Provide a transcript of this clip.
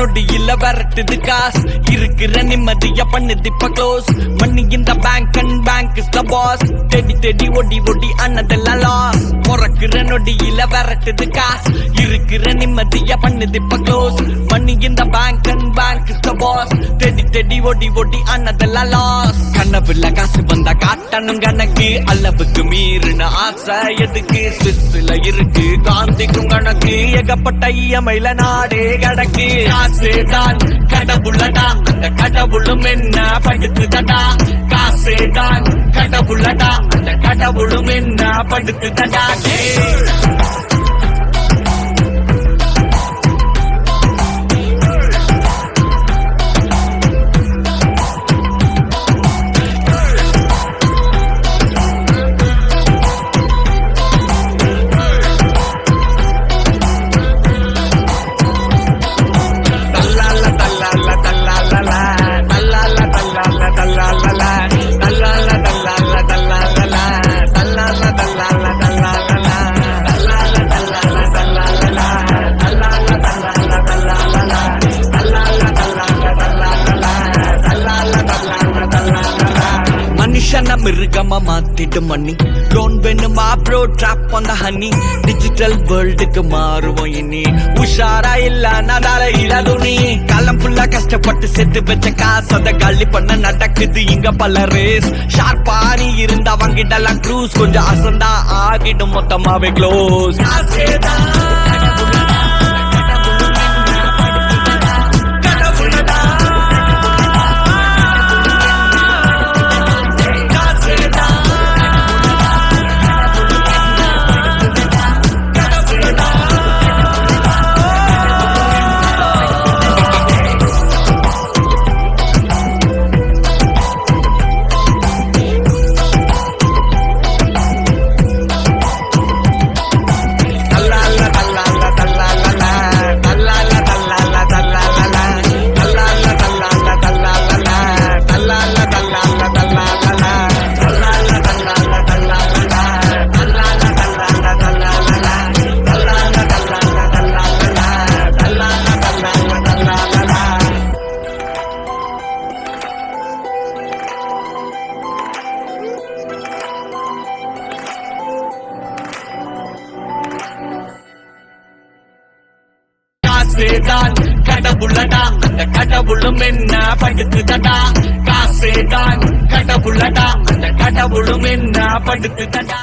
நொடியில விரட்டுது காசு இருக்கிற நிம்மதிய பண்ணுது இப்ப க்ளோஸ் மணி இந்த bank and bank is the boss தேடி தேடி ஒடி ஒடி அண்ணதெல்லாம் லாஸ் பிறக்கிற நொடியில விரட்டுது காசு இருக்கிற நிம்மதிய பண்ணுது இப்ப க்ளோஸ் மணி இந்த bank and bank is the boss தேடி தேடி ஒடி ஒடி அண்ணதெல்லாம் லாஸ் கனவுல காசு வந்தா காட்டணும் கணக்கு அளவுக்கு மீறின ஆசை எதுக்கு சுவிஸ்ல இருக்கு காந்திக்கும் கணக்கு ஏகப்பட்ட இயமையில நாடே கடக்கு காசேதான் கடவுளடா அந்த கடவுளும் என்ன படுத்துதடா காசேதான் கடவுளடா அந்த கடவுளும் என்ன படுத்துதடா மிருகமா மாத்திட்டு மணி ட்ரோன் வேணுமா ப்ரோ ட்ராப் அந்த ஹனி டிஜிட்டல் வேர்ல்டுக்கு மாறுவோம் இனி உஷாரா இல்ல நடால இளதுணி காலம் ஃபுல்லா கஷ்டப்பட்டு செத்து வச்ச காசு அதை காலி பண்ண நடக்குது இங்க பல ரேஸ் ஷார்ப்பா நீ இருந்தா வாங்கிடலாம் க்ரூஸ் கொஞ்சம் அசந்தா ஆகிடும் மொத்தமாவே க்ளோஸ் காசேதான் கடவுளடா அந்த கடவுளும் என்ன படுத்துதடா காசேதான் கடவுளடா அந்த கடவுளும் என்ன படுத்துதடா